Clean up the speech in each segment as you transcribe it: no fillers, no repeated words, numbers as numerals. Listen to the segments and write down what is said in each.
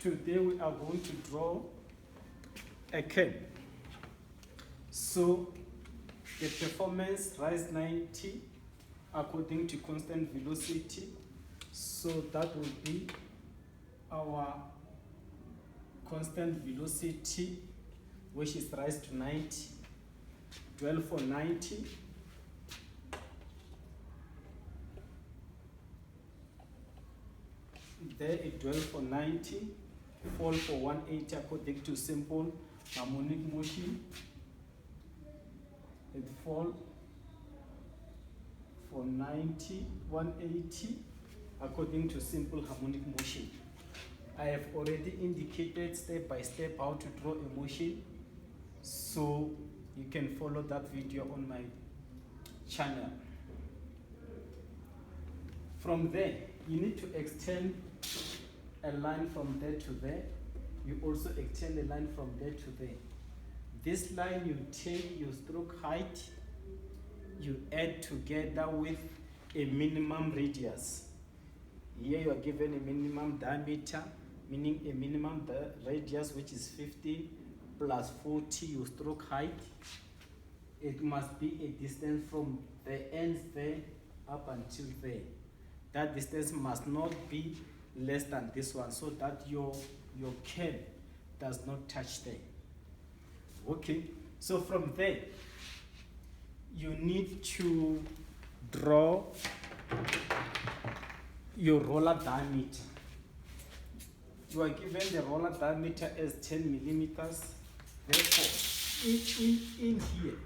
Today we are going to draw a can. So the performance rise 90 according to constant velocity. So that will be our constant velocity, which is rise to 90. Dwell for 90. There it dwell for 90. Fall for 180 according to simple harmonic motion. It fall for 90, 180 according to simple harmonic motion. I have already indicated step by step how to draw a motion, so you can follow that video on my channel. From there, you need to extend a line from there to there. You also extend a line from there to there. This line you take your stroke height, you add together with a minimum radius. Here you are given a minimum diameter, meaning a minimum radius which is 50 plus 40 your stroke height. It must be a distance from the ends there up until there. That distance must not be less than this one, so that your curve does not touch there. Okay, so from there you need to draw your roller diameter. You are given the roller diameter as 10 millimeters. Therefore, in here,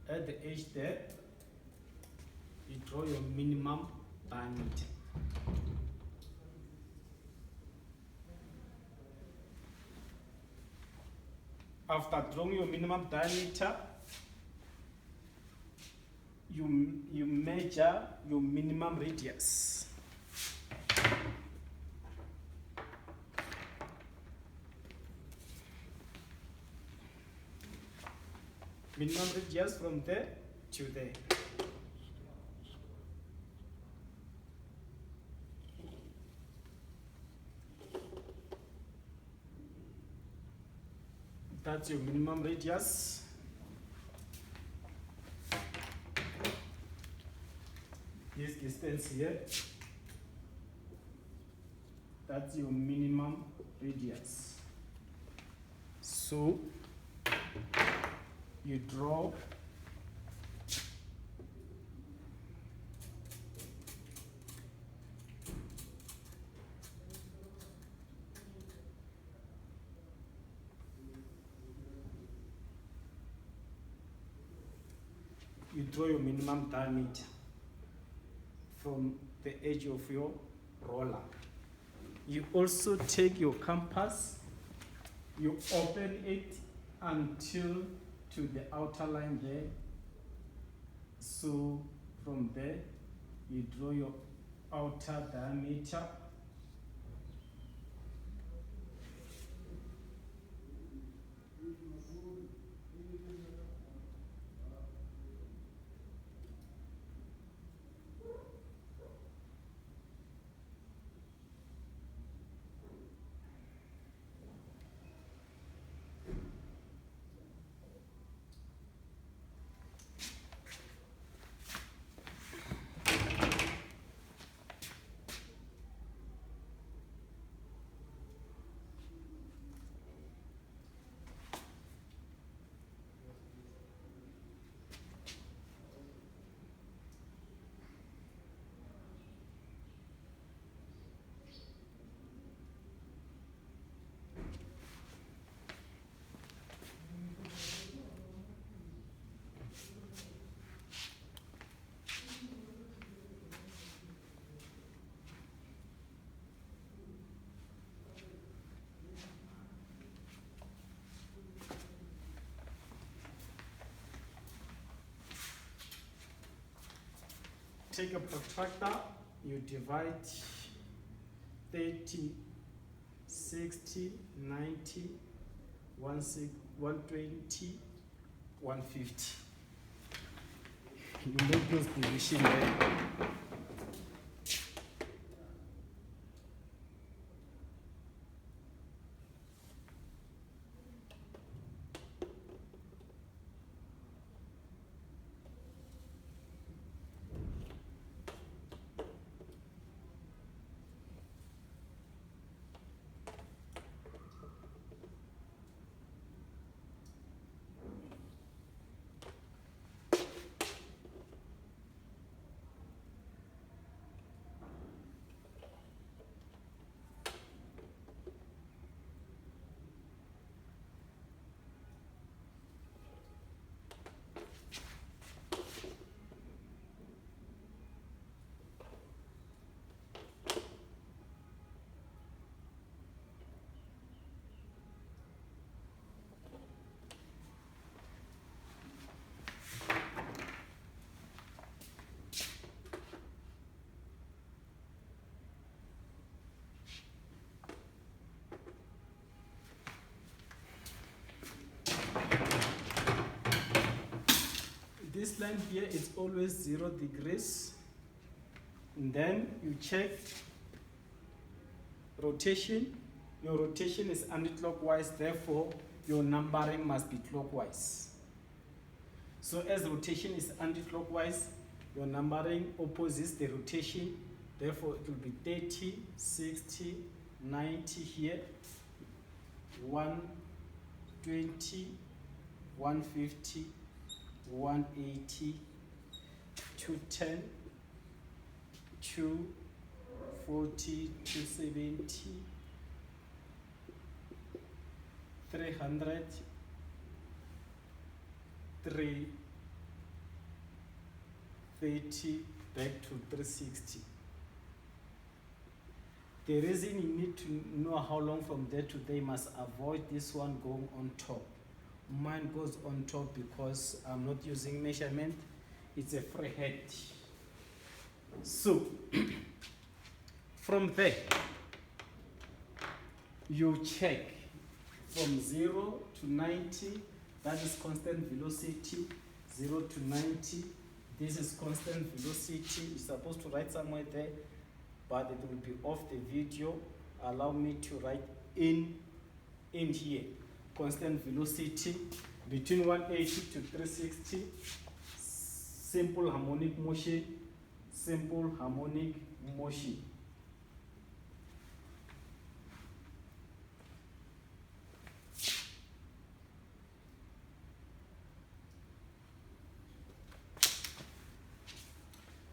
at the edge there, you draw your minimum diameter. After drawing your minimum diameter, you measure your minimum radius. Minimum radius from there to there. That's your minimum radius. This distance here, that's your minimum radius. So you draw your minimum diameter from the edge of your roller. You also take your compass, you open it until to the outer line there. So from there, you draw your outer diameter. Take a protractor, you divide 30, 60, 90, 120, 150. You make those divisions there. this line here is always 0 degrees. And then you check rotation. Your rotation is anti-clockwise, therefore your numbering must be clockwise. So as rotation is anti-clockwise, your numbering opposes the rotation, therefore it will be 30, 60, 90 here, 120, 150, 180, 210, 240, 270, 300, 330, back to 360. The reason you need to know how long from there to there, you must avoid this one going on top. Mine goes on top because I'm not using measurement. It's a free head. So, from there, you check from 0 to 90, that is constant velocity, 0 to 90, this is constant velocity. You're supposed to write somewhere there, but it will be off the video. Allow me to write in here. Constant velocity between 180 to 360, simple harmonic motion, simple harmonic motion.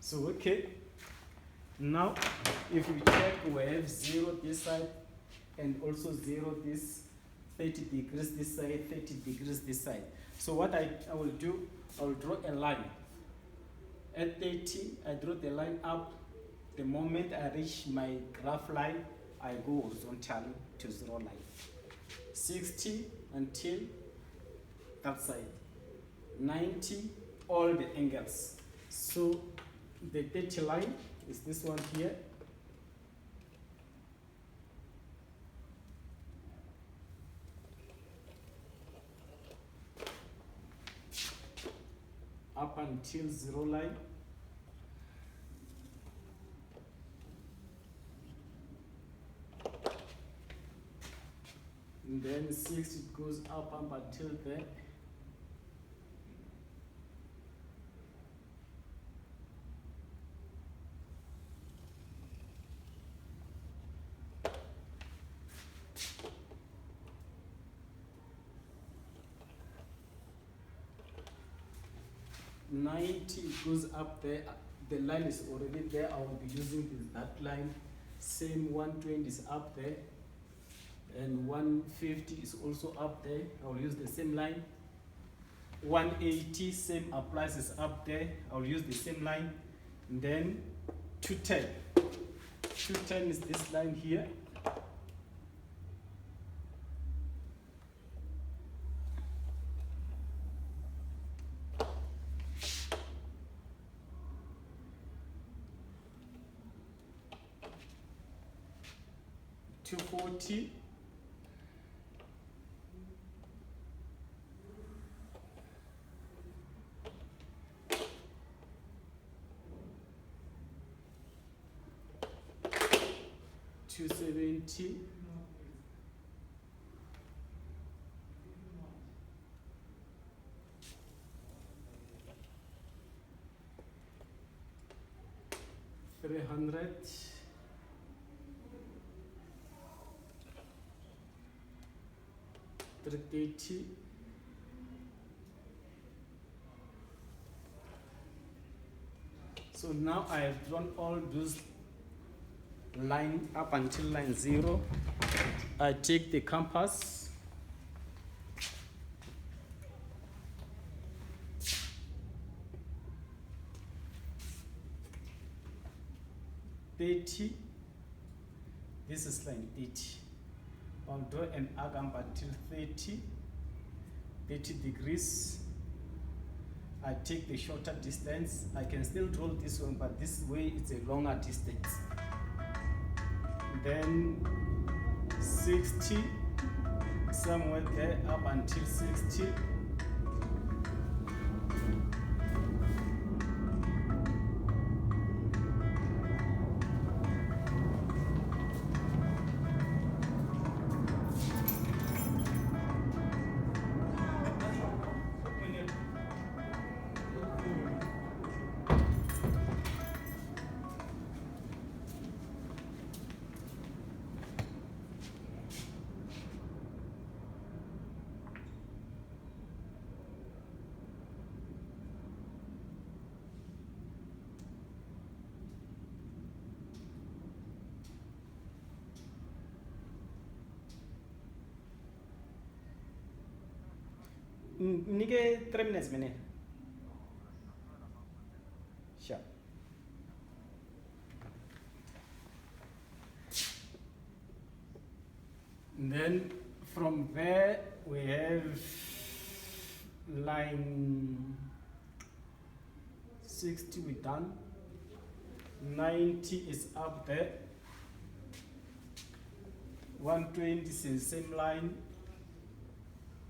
So okay, now if you check, we have 0 this side and also 0 this, 30 degrees this side, 30 degrees this side. So what I will do, I will draw a line. At 30, I draw the line up. The moment I reach my graph line, I go horizontal to 0 line. 60 until that side. 90, all the angles. So the 30 line is this one here. Up until 0 line. And then 6, it goes up until there. Goes up there. The line is already there. I will be using that line. Same 120 is up there, and 150 is also up there. I will use the same line. 180, same applies, is up there. I will use the same line. And then 210. 210 is this line here. $240, $270, $300, $380, so now I have drawn all those lines up until line 0. I take the compass, this is line 30. I'll draw an arc until 30 degrees. I take the shorter distance. I can still draw this one, but this way it's a longer distance. Then 60, somewhere there, up until 60. Nike 3 minutes, minute. Sure. And then from there we have line 60 we done. 90 is up there. 120 is the same line.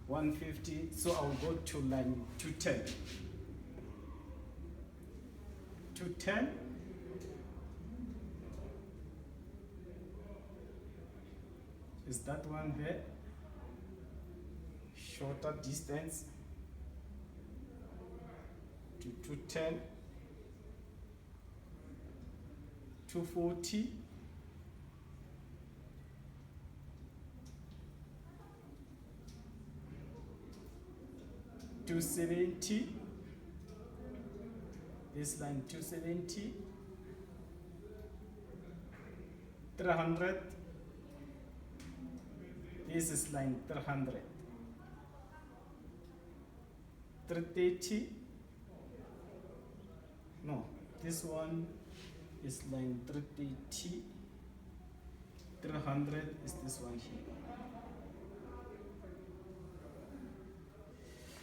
150, so I'll go to line 210. 210. Is that one there? Shorter distance to 210. 240. 270, this line 270, 300, this is line 300, 330, no, this one is line 330, 300 is this one here.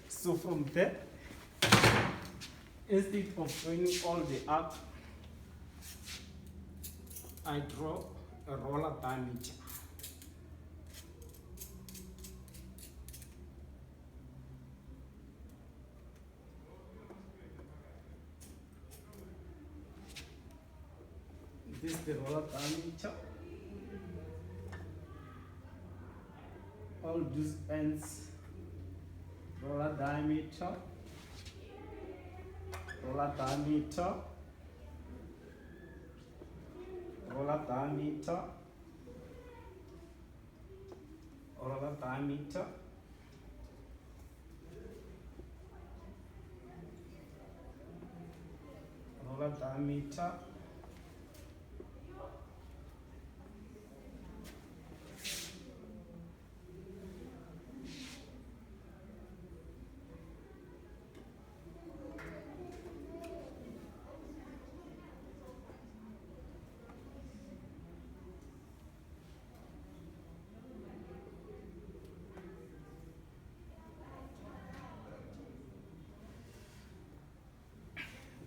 So from there, instead of doing all the arc, I draw a roller diameter. This is the roller diameter. All these ends. Roller diameter, roller diameter, roller diameter, roller diameter, roller diameter,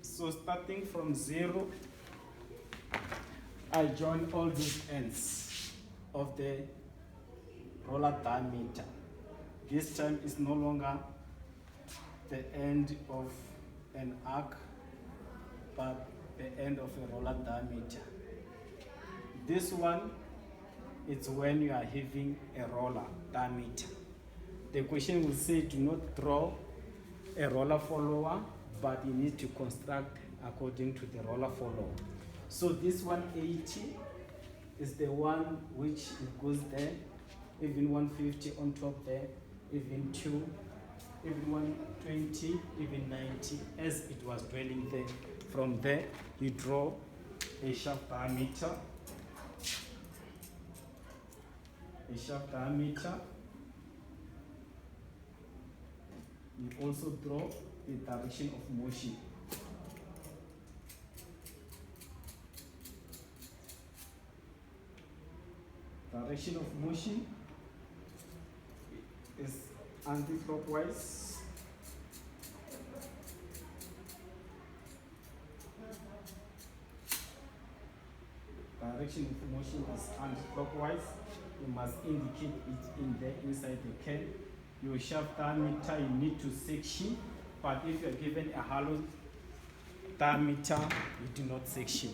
so starting from 0, I join all these ends of the roller diameter. This time is no longer the end of an arc, but the end of a roller diameter. This one is when you are having a roller diameter. The question will say do not draw a roller follower, but you need to construct according to the roller follower. So this 180 is the one which it goes there, even 150 on top there, even 2, even 120, even 90, as it was dwelling there. From there, you draw a shaft diameter, You also draw the direction of motion. Direction of motion is anti-clockwise. Direction of motion is anti-clockwise. You must indicate it in there inside the can. Your shaft diameter, you need to section, but if you're given a hollow diameter, you do not section.